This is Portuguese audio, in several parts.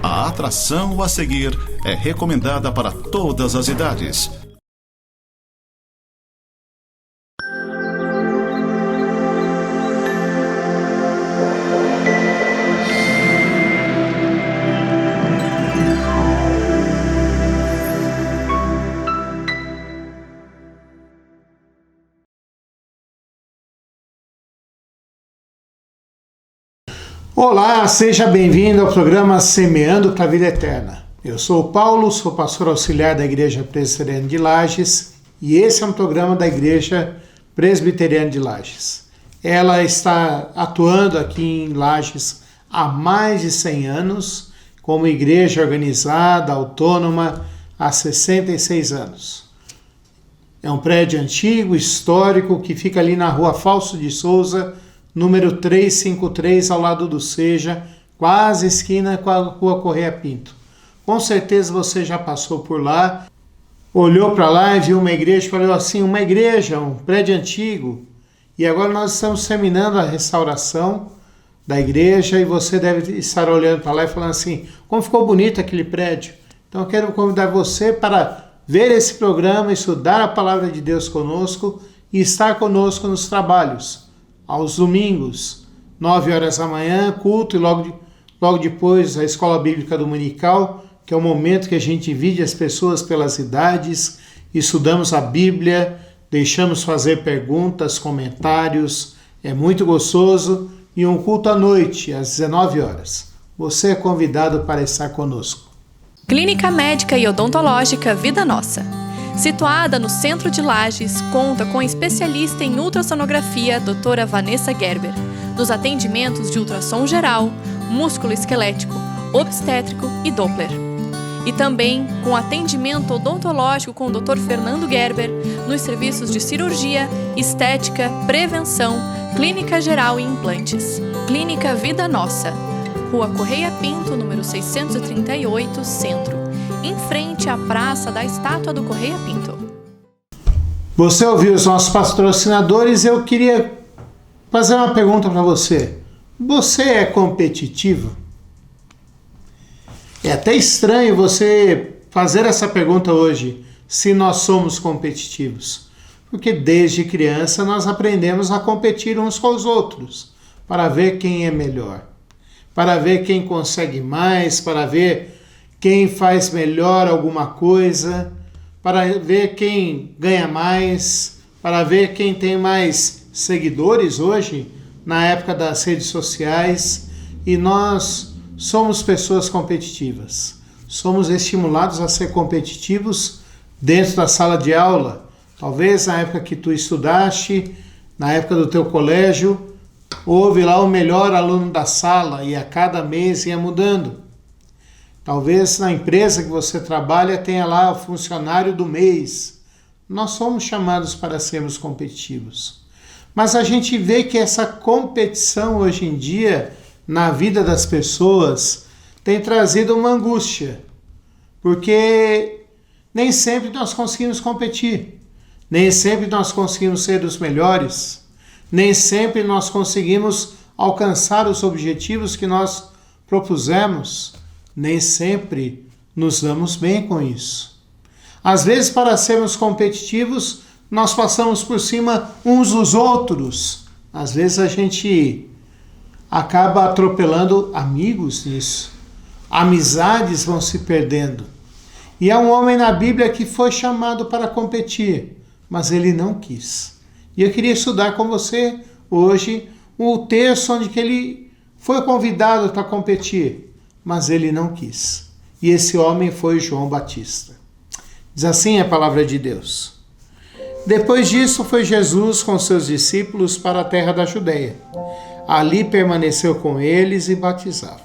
A atração a seguir é recomendada para todas as idades. Olá, seja bem-vindo ao programa Semeando para a Vida Eterna. Eu sou o Paulo, sou pastor auxiliar da Igreja Presbiteriana de Lages e esse é um programa da Igreja Presbiteriana de Lages. Ela está atuando aqui em Lages há mais de 100 anos, como igreja organizada, autônoma, há 66 anos. É um prédio antigo, histórico, que fica ali na rua Falso de Souza, número 353, ao lado do Seja, quase esquina com a rua Correia Pinto. Com certeza você já passou por lá, olhou para lá e viu uma igreja e falou assim, uma igreja, um prédio antigo. E agora nós estamos terminando a restauração da igreja e você deve estar olhando para lá e falando assim, como ficou bonito aquele prédio. Então eu quero convidar você para ver esse programa, estudar a palavra de Deus conosco e estar conosco nos trabalhos. Aos domingos, 9 horas da manhã, culto e logo depois a Escola Bíblica Dominical, que é o momento que a gente divide as pessoas pelas idades, estudamos a Bíblia, deixamos fazer perguntas, comentários, é muito gostoso, e um culto à noite, às 19 horas. Você é convidado para estar conosco. Clínica Médica e Odontológica Vida Nossa. Situada no centro de Lages, conta com a especialista em ultrassonografia, doutora Vanessa Gerber, nos atendimentos de ultrassom geral, músculo-esquelético, obstétrico e Doppler. E também com atendimento odontológico com o Dr. Fernando Gerber, nos serviços de cirurgia, estética, prevenção, clínica geral e implantes. Clínica Vida Nossa, Rua Correia Pinto, número 638, Centro. Em frente à Praça da Estátua do Correia Pinto. Você ouviu os nossos patrocinadores, eu queria fazer uma pergunta para você. Você é competitivo? É até estranho você fazer essa pergunta hoje, se nós somos competitivos. Porque desde criança nós aprendemos a competir uns com os outros, para ver quem é melhor, para ver quem consegue mais, para ver quem faz melhor alguma coisa, para ver quem ganha mais, para ver quem tem mais seguidores hoje, na época das redes sociais, e nós somos pessoas competitivas. Somos estimulados a ser competitivos dentro da sala de aula. Talvez na época que tu estudaste, na época do teu colégio, houve lá o melhor aluno da sala e a cada mês ia mudando. Talvez na empresa que você trabalha tenha lá o funcionário do mês. Nós somos chamados para sermos competitivos. Mas a gente vê que essa competição hoje em dia, na vida das pessoas, tem trazido uma angústia. Porque nem sempre nós conseguimos competir. Nem sempre nós conseguimos ser os melhores. Nem sempre nós conseguimos alcançar os objetivos que nós propusemos. Nem sempre nos damos bem com isso. Às vezes, para sermos competitivos, nós passamos por cima uns dos outros. Às vezes a gente acaba atropelando amigos nisso. Amizades vão se perdendo. E há um homem na Bíblia que foi chamado para competir, mas ele não quis. E eu queria estudar com você hoje o texto onde que ele foi convidado para competir, mas ele não quis. E esse homem foi João Batista. Diz assim a palavra de Deus. Depois disso foi Jesus com seus discípulos para a terra da Judeia. Ali permaneceu com eles e batizava.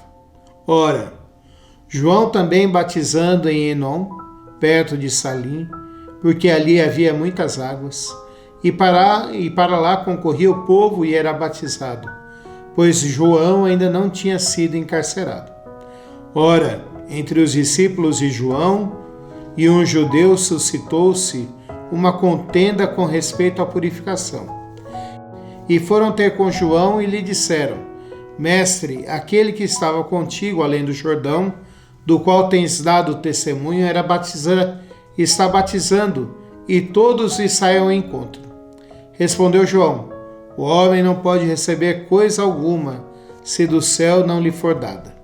Ora, João também batizando em Enom, perto de Salim, porque ali havia muitas águas, e para lá concorria o povo e era batizado, pois João ainda não tinha sido encarcerado. Ora, entre os discípulos de João e um judeu suscitou-se uma contenda com respeito à purificação. E foram ter com João e lhe disseram: Mestre, aquele que estava contigo além do Jordão do qual tens dado testemunho, está batizando, e todos lhe saem ao encontro. Respondeu João: o homem não pode receber coisa alguma, se do céu não lhe for dada.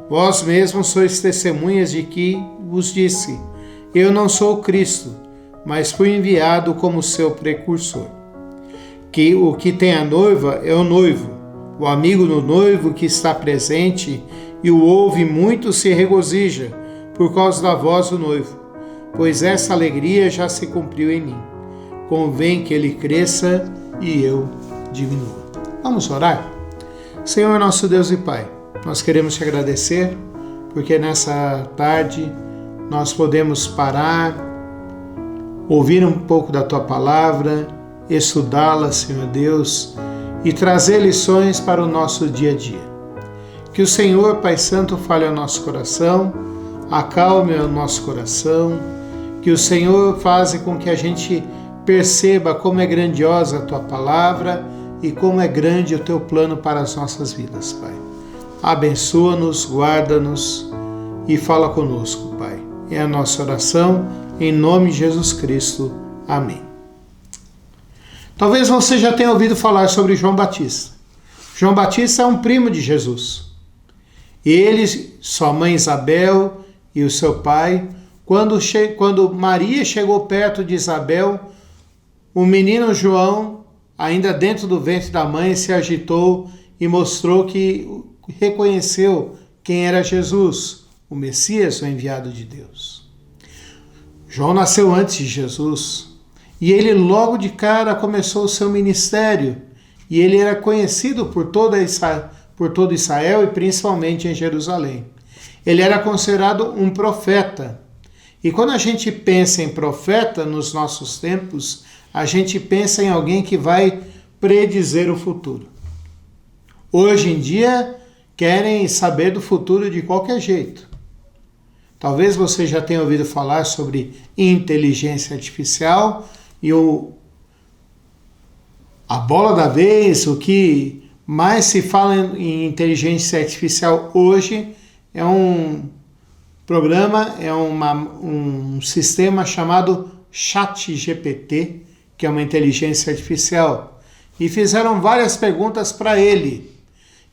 Vós mesmos sois testemunhas de que vos disse: eu não sou o Cristo, mas fui enviado como seu precursor. Que o que tem a noiva é o noivo. O amigo do noivo que está presente e o ouve muito se regozija por causa da voz do noivo, pois essa alegria já se cumpriu em mim. Convém que ele cresça e eu diminua. Vamos orar? Senhor nosso Deus e Pai, nós queremos te agradecer porque nessa tarde nós podemos parar, ouvir um pouco da tua palavra, estudá-la, Senhor Deus, e trazer lições para o nosso dia a dia. Que o Senhor, Pai Santo, fale ao nosso coração, acalme o nosso coração, que o Senhor faça com que a gente perceba como é grandiosa a tua palavra e como é grande o teu plano para as nossas vidas, Pai. Abençoa-nos, guarda-nos e fala conosco, Pai. É a nossa oração, em nome de Jesus Cristo. Amém. Talvez você já tenha ouvido falar sobre João Batista. João Batista é um primo de Jesus. Ele, sua mãe Isabel e o seu pai, quando Maria chegou perto de Isabel, o menino João, ainda dentro do ventre da mãe, se agitou e mostrou que reconheceu quem era Jesus, o Messias, o enviado de Deus. João nasceu antes de Jesus e ele logo de cara começou o seu ministério e ele era conhecido por todo Israel e principalmente em Jerusalém. Ele era considerado um profeta. E quando a gente pensa em profeta nos nossos tempos, a gente pensa em alguém que vai predizer o futuro. Hoje em dia, querem saber do futuro de qualquer jeito. Talvez você já tenha ouvido falar sobre inteligência artificial e a bola da vez, o que mais se fala em inteligência artificial hoje é um programa, um sistema chamado ChatGPT, que é uma inteligência artificial, e fizeram várias perguntas para ele.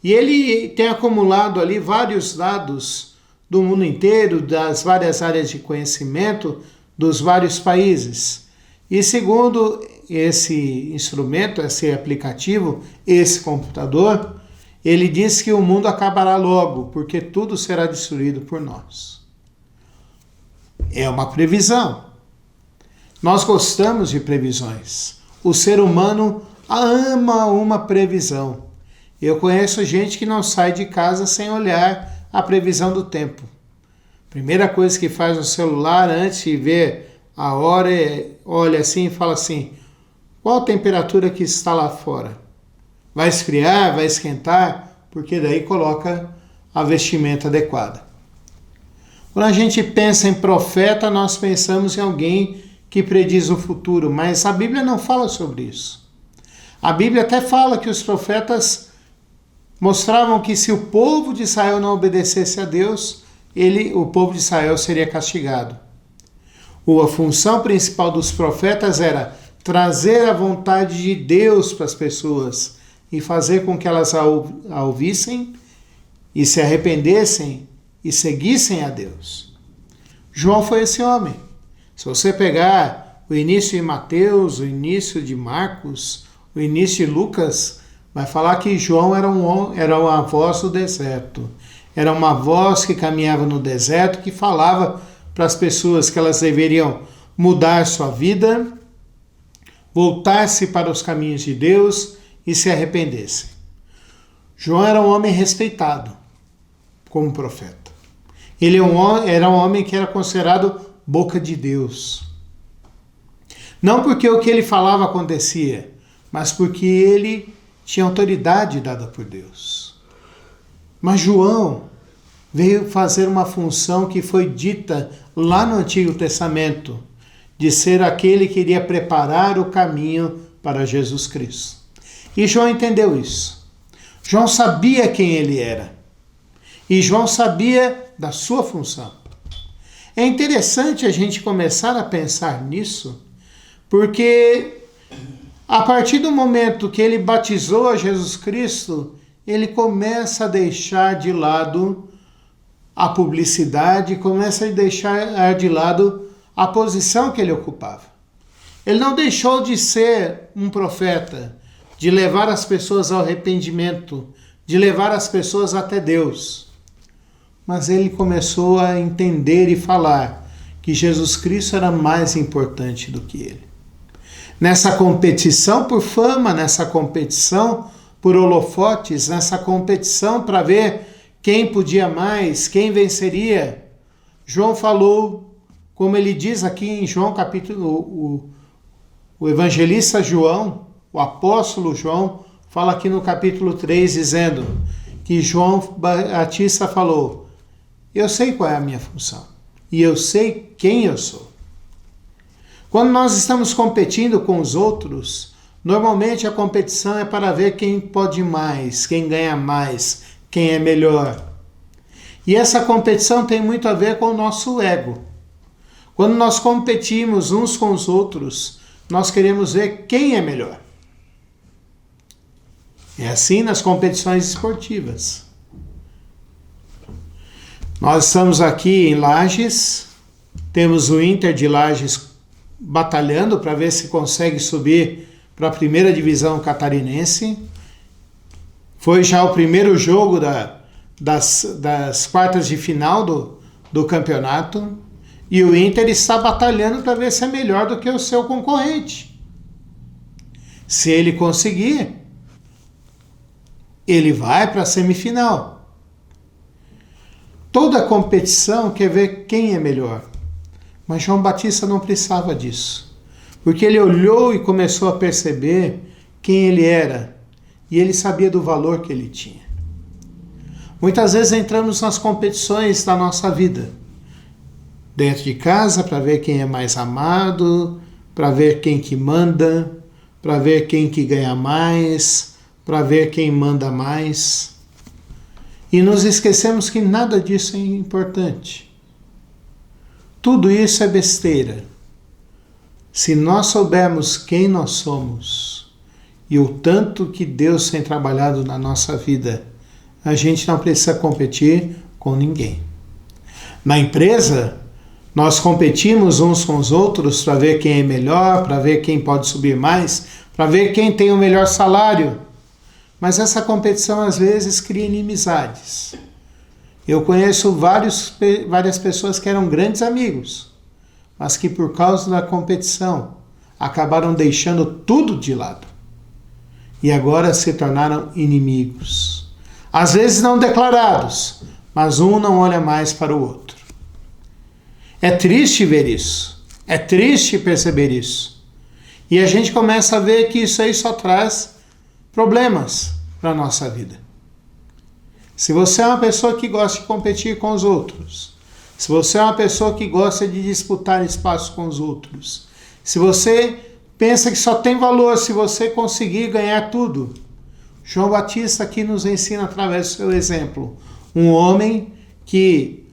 E ele tem acumulado ali vários dados do mundo inteiro, das várias áreas de conhecimento dos vários países. E segundo esse instrumento, esse aplicativo, esse computador, ele diz que o mundo acabará logo, porque tudo será destruído por nós. É uma previsão. Nós gostamos de previsões. O ser humano ama uma previsão. Eu conheço gente que não sai de casa sem olhar a previsão do tempo. Primeira coisa que faz no celular antes de ver a hora olha assim e fala assim: qual a temperatura que está lá fora? Vai esfriar, vai esquentar? Porque daí coloca a vestimenta adequada. Quando a gente pensa em profeta, nós pensamos em alguém que prediz o futuro, mas a Bíblia não fala sobre isso. A Bíblia até fala que os profetas mostravam que se o povo de Israel não obedecesse a Deus, o povo de Israel seria castigado. A função principal dos profetas era trazer a vontade de Deus para as pessoas e fazer com que elas a ouvissem e se arrependessem e seguissem a Deus. João foi esse homem. Se você pegar o início de Mateus, o início de Marcos, o início de Lucas, vai falar que João era uma voz do deserto. Era uma voz que caminhava no deserto, que falava para as pessoas que elas deveriam mudar sua vida, voltar-se para os caminhos de Deus e se arrependessem. João era um homem respeitado como profeta. Ele era um homem que era considerado boca de Deus. Não porque o que ele falava acontecia, mas porque ele tinha autoridade dada por Deus. Mas João veio fazer uma função que foi dita lá no Antigo Testamento, de ser aquele que iria preparar o caminho para Jesus Cristo. E João entendeu isso. João sabia quem ele era. E João sabia da sua função. É interessante a gente começar a pensar nisso, porque a partir do momento que ele batizou a Jesus Cristo, ele começa a deixar de lado a publicidade, começa a deixar de lado a posição que ele ocupava. Ele não deixou de ser um profeta, de levar as pessoas ao arrependimento, de levar as pessoas até Deus. Mas ele começou a entender e falar que Jesus Cristo era mais importante do que ele. Nessa competição por fama, nessa competição por holofotes, nessa competição para ver quem podia mais, quem venceria, João falou, como ele diz aqui em João capítulo, o evangelista João, o apóstolo João, fala aqui no capítulo 3, dizendo que João Batista falou: eu sei qual é a minha função e eu sei quem eu sou. Quando nós estamos competindo com os outros, normalmente a competição é para ver quem pode mais, quem ganha mais, quem é melhor. E essa competição tem muito a ver com o nosso ego. Quando nós competimos uns com os outros, nós queremos ver quem é melhor. É assim nas competições esportivas. Nós estamos aqui em Lages, temos o Inter de Lages batalhando para ver se consegue subir para a primeira divisão catarinense. Foi já o primeiro jogo das quartas de final do campeonato e o Inter está batalhando para ver se é melhor do que o seu concorrente. Se ele conseguir, ele vai para a semifinal. Toda competição quer ver quem é melhor. Mas João Batista não precisava disso. Porque ele olhou e começou a perceber quem ele era. E ele sabia do valor que ele tinha. Muitas vezes entramos nas competições da nossa vida. Dentro de casa, para ver quem é mais amado, para ver quem que manda, para ver quem que ganha mais, para ver quem manda mais. E nos esquecemos que nada disso é importante. Tudo isso é besteira. Se nós soubermos quem nós somos e o tanto que Deus tem trabalhado na nossa vida, a gente não precisa competir com ninguém. Na empresa, nós competimos uns com os outros para ver quem é melhor, para ver quem pode subir mais, para ver quem tem o melhor salário. Mas essa competição às vezes cria inimizades. Eu conheço várias pessoas que eram grandes amigos, mas que por causa da competição acabaram deixando tudo de lado. E agora se tornaram inimigos. Às vezes não declarados, mas um não olha mais para o outro. É triste ver isso. É triste perceber isso. E a gente começa a ver que isso aí só traz problemas para a nossa vida. Se você é uma pessoa que gosta de competir com os outros, se você é uma pessoa que gosta de disputar espaço com os outros, se você pensa que só tem valor se você conseguir ganhar tudo, João Batista aqui nos ensina através do seu exemplo, um homem que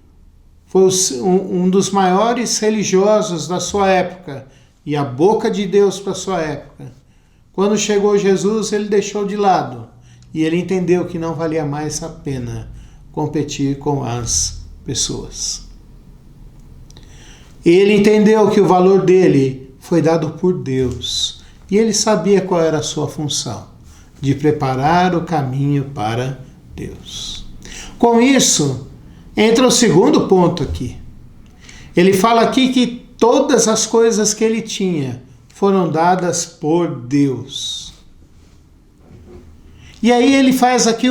foi um dos maiores religiosos da sua época e a boca de Deus para a sua época. Quando chegou Jesus, ele deixou de lado e ele entendeu que não valia mais a pena competir com as pessoas. Ele entendeu que o valor dele foi dado por Deus e ele sabia qual era a sua função, de preparar o caminho para Deus. Com isso, entra o segundo ponto aqui. Ele fala aqui que todas as coisas que ele tinha foram dadas por Deus. E aí ele faz aqui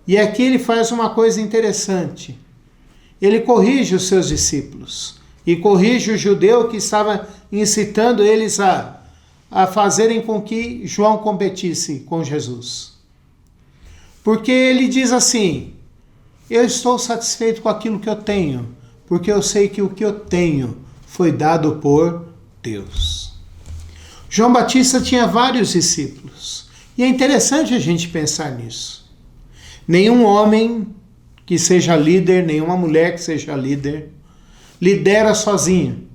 E aqui ele faz uma coisa interessante. Ele corrige os seus discípulos. E corrige o judeu que estava incitando eles a fazerem com que João competisse com Jesus. Porque ele diz assim: eu estou satisfeito com aquilo que eu tenho, porque eu sei que o que eu tenho foi dado por Deus. João Batista tinha vários discípulos. E é interessante a gente pensar nisso. Nenhum homem que seja líder, nenhuma mulher que seja líder, lidera sozinho.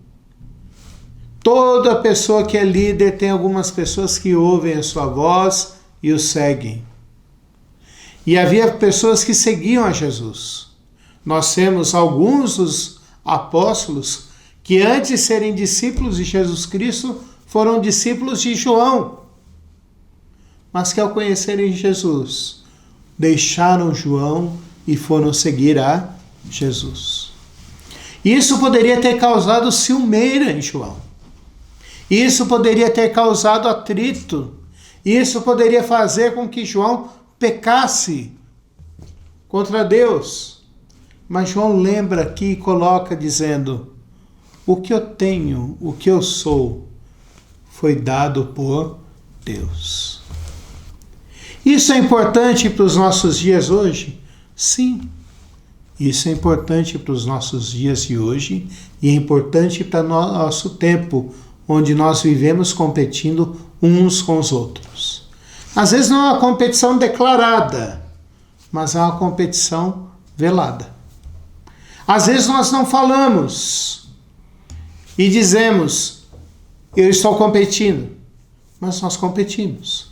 Toda pessoa que é líder tem algumas pessoas que ouvem a sua voz e o seguem. E havia pessoas que seguiam a Jesus. Nós temos alguns dos apóstolos que antes de serem discípulos de Jesus Cristo foram discípulos de João, mas que ao conhecerem Jesus deixaram João e foram seguir a Jesus. Isso poderia ter causado ciumeira em João. Isso poderia ter causado atrito. Isso poderia fazer com que João pecasse contra Deus. Mas João lembra aqui e coloca dizendo: o que eu tenho, o que eu sou, foi dado por Deus. Isso é importante para os nossos dias hoje? Sim. Isso é importante para os nossos dias de hoje e é importante para o nosso tempo, onde nós vivemos competindo uns com os outros. Às vezes não é uma competição declarada, mas é uma competição velada. Às vezes nós não falamos e dizemos: eu estou competindo, mas nós competimos.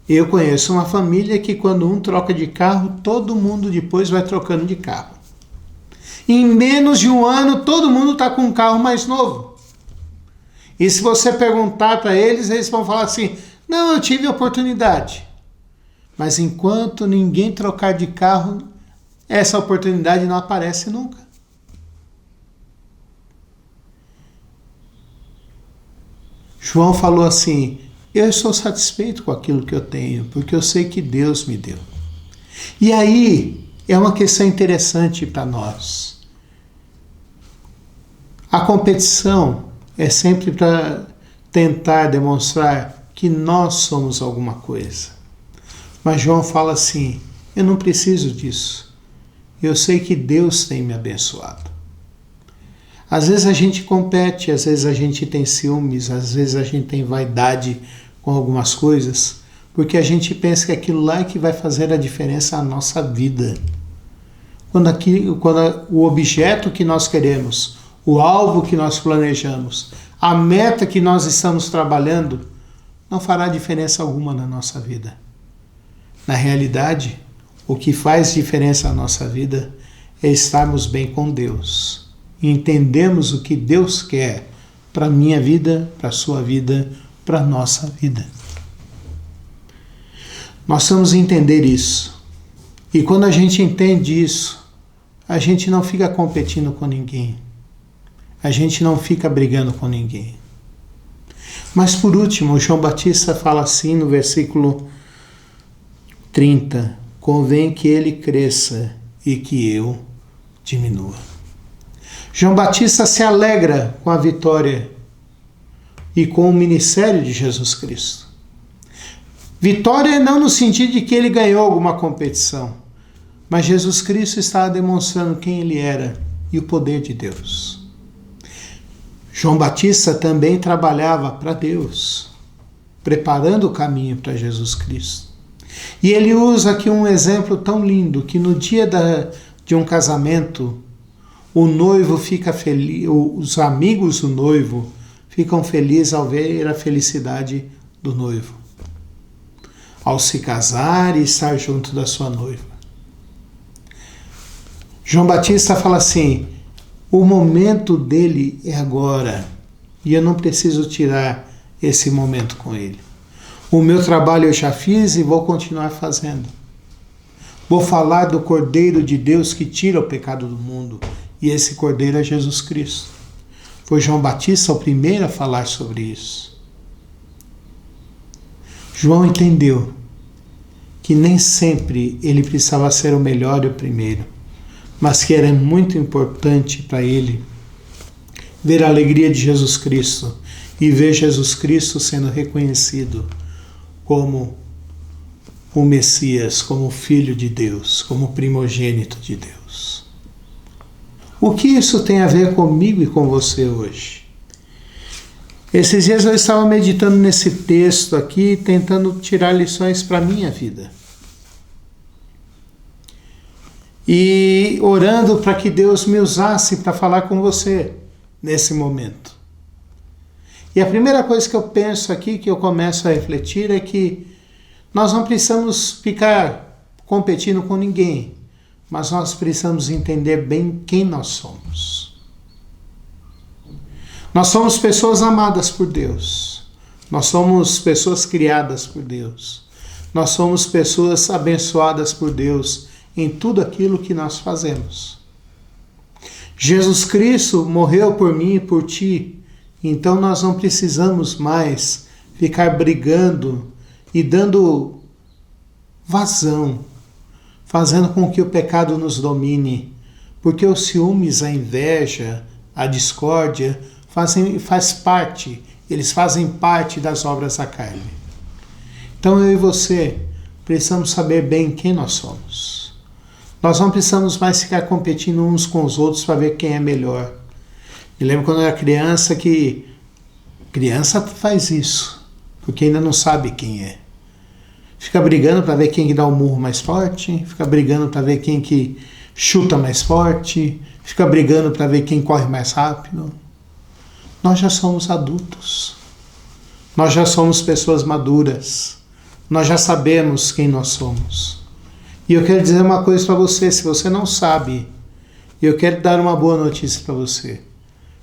Eu conheço uma família que quando um troca de carro, todo mundo depois vai trocando de carro. Em menos de um ano, todo mundo está com um carro mais novo. E se você perguntar para eles, eles vão falar assim: não, eu tive oportunidade. Mas enquanto ninguém trocar de carro, essa oportunidade não aparece nunca. João falou assim: eu estou satisfeito com aquilo que eu tenho, porque eu sei que Deus me deu. E aí é uma questão interessante para nós. A competição é sempre para tentar demonstrar que nós somos alguma coisa. Mas João fala assim: eu não preciso disso. Eu sei que Deus tem me abençoado. Às vezes a gente compete, às vezes a gente tem ciúmes, às vezes a gente tem vaidade com algumas coisas, porque a gente pensa que aquilo lá é que vai fazer a diferença na nossa vida. Quando o objeto que nós queremos, o alvo que nós planejamos, a meta que nós estamos trabalhando, não fará diferença alguma na nossa vida. Na realidade, o que faz diferença na nossa vida é estarmos bem com Deus. E entendermos o que Deus quer para a minha vida, para a sua vida, para a nossa vida. Nós vamos entender isso. E quando a gente entende isso, a gente não fica competindo com ninguém. A gente não fica brigando com ninguém. Mas por último, João Batista fala assim no versículo 30: convém que ele cresça e que eu diminua. João Batista se alegra com a vitória e com o ministério de Jesus Cristo. Vitória não no sentido de que ele ganhou alguma competição, mas Jesus Cristo estava demonstrando quem ele era e o poder de Deus. João Batista também trabalhava para Deus, preparando o caminho para Jesus Cristo. E ele usa aqui um exemplo tão lindo, que no dia de um casamento, o noivo fica feliz, os amigos do noivo ficam felizes ao ver a felicidade do noivo, ao se casar e estar junto da sua noiva. João Batista fala assim: o momento dele é agora, e eu não preciso tirar esse momento com ele. O meu trabalho eu já fiz e vou continuar fazendo. Vou falar do Cordeiro de Deus que tira o pecado do mundo, e esse Cordeiro é Jesus Cristo. Foi João Batista o primeiro a falar sobre isso. João entendeu que nem sempre ele precisava ser o melhor e o primeiro, mas que era muito importante para ele ver a alegria de Jesus Cristo e ver Jesus Cristo sendo reconhecido como o Messias, como o Filho de Deus, como o primogênito de Deus. O que isso tem a ver comigo e com você hoje? Esses dias eu estava meditando nesse texto aqui, tentando tirar lições para a minha vida. e orando para que Deus me usasse para falar com você nesse momento. E a primeira coisa que eu penso aqui, que eu começo a refletir, é que nós não precisamos ficar competindo com ninguém, mas nós precisamos entender bem quem nós somos. Nós somos pessoas amadas por Deus. Nós somos pessoas criadas por Deus. Nós somos pessoas abençoadas por Deus em tudo aquilo que nós fazemos. Jesus Cristo morreu por mim e por ti, então nós não precisamos mais ficar brigando e dando vazão, fazendo com que o pecado nos domine, porque os ciúmes, a inveja, a discórdia eles fazem parte das obras da carne. Então eu e você precisamos saber bem quem nós somos. Nós não precisamos mais ficar competindo uns com os outros para ver quem é melhor. Me lembro quando eu era criança que criança faz isso, porque ainda não sabe quem é. Fica brigando para ver quem que dá o murro mais forte, fica brigando para ver quem que chuta mais forte, fica brigando para ver quem corre mais rápido. Nós já somos adultos. Nós já somos pessoas maduras. Nós já sabemos quem nós somos. E eu quero dizer uma coisa para você, se você não sabe, eu quero dar uma boa notícia para você.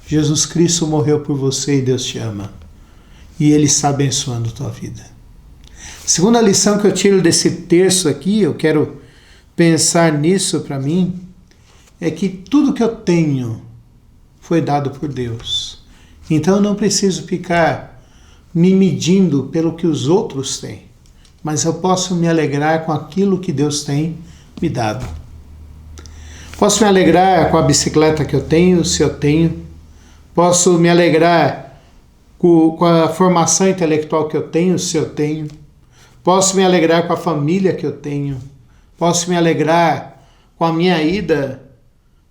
Jesus Cristo morreu por você e Deus te ama. E Ele está abençoando a tua vida. Segunda lição que eu tiro desse texto aqui, eu quero pensar nisso para mim, é que tudo que eu tenho foi dado por Deus. Então eu não preciso ficar me medindo pelo que os outros têm, mas eu posso me alegrar com aquilo que Deus tem me dado. Posso me alegrar com a bicicleta que eu tenho, se eu tenho. Posso me alegrar com a formação intelectual que eu tenho, se eu tenho. Posso me alegrar com a família que eu tenho. Posso me alegrar com a minha ida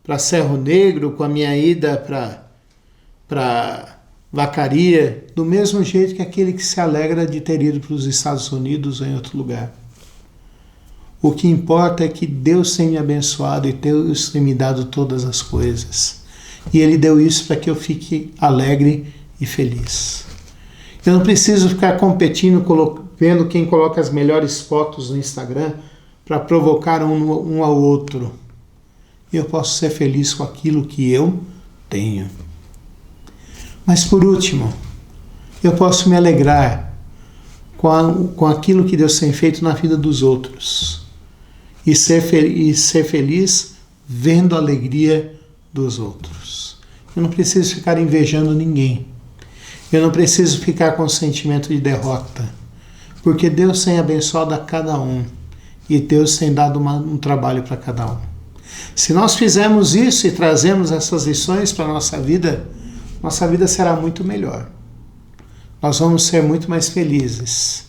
para Cerro Negro, com a minha ida para Vacaria, do mesmo jeito que aquele que se alegra de ter ido para os Estados Unidos ou em outro lugar. O que importa é que Deus tem me abençoado e Deus tem me dado todas as coisas. E Ele deu isso para que eu fique alegre e feliz. Eu não preciso ficar competindo, vendo quem coloca as melhores fotos no Instagram para provocar um ao outro. Eu posso ser feliz com aquilo que eu tenho. Mas por último, eu posso me alegrar com aquilo que Deus tem feito na vida dos outros. E ser feliz vendo a alegria dos outros. Eu não preciso ficar invejando ninguém. Eu não preciso ficar com sentimento de derrota. Porque Deus tem abençoado a cada um. E Deus tem dado um trabalho para cada um. Se nós fizermos isso e trazemos essas lições para a nossa vida será muito melhor. Nós vamos ser muito mais felizes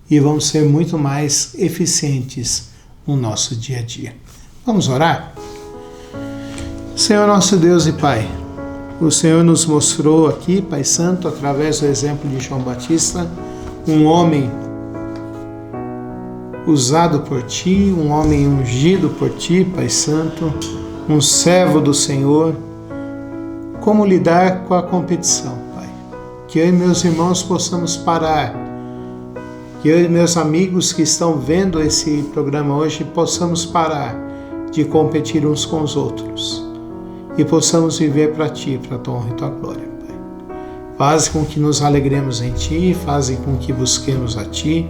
e vamos ser muito mais eficientes no nosso dia a dia. Vamos orar? Senhor nosso Deus e Pai, o Senhor nos mostrou aqui, Pai Santo, através do exemplo de João Batista, um homem usado por Ti, um homem ungido por Ti, Pai Santo, um servo do Senhor. Como lidar com a competição, Pai? Que eu e meus irmãos possamos parar, que eu e meus amigos que estão vendo esse programa hoje possamos parar de competir uns com os outros e possamos viver para Ti, para a Tua honra e Tua glória, Pai. Faz com que nos alegremos em Ti, faz com que busquemos a Ti,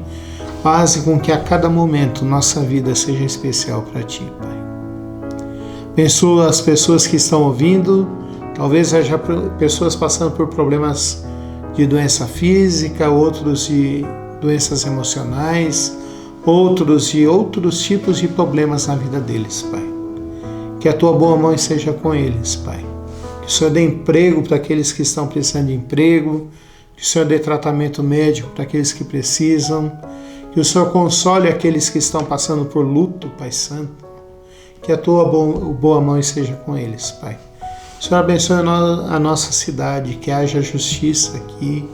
faz com que a cada momento nossa vida seja especial para Ti, Pai. Abençoa as pessoas que estão ouvindo. Talvez haja pessoas passando por problemas de doença física, outros de doenças emocionais, outros de outros tipos de problemas na vida deles, Pai. Que a Tua boa mão esteja com eles, Pai. Que o Senhor dê emprego para aqueles que estão precisando de emprego, que o Senhor dê tratamento médico para aqueles que precisam, que o Senhor console aqueles que estão passando por luto, Pai Santo. Que a Tua boa mão esteja com eles, Pai. Senhor, abençoe a nossa cidade, que haja justiça aqui,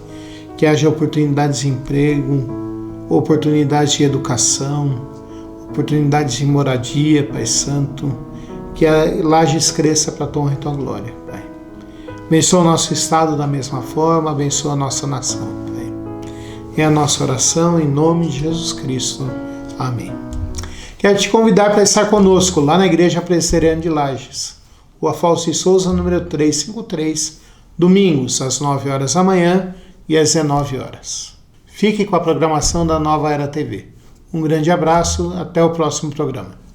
que haja oportunidades de emprego, oportunidades de educação, oportunidades de moradia, Pai Santo, que a Lages cresça para a tua honra e tua glória, Pai. Abençoa o nosso estado da mesma forma, abençoa a nossa nação, Pai. É a nossa oração em nome de Jesus Cristo. Amém. Quero te convidar para estar conosco lá na Igreja Presbiteriana de Lages, Rua Afonso de Souza, número 353, domingos às 9 horas da manhã e às 19 horas. Fique com a programação da Nova Era TV. Um grande abraço, até o próximo programa.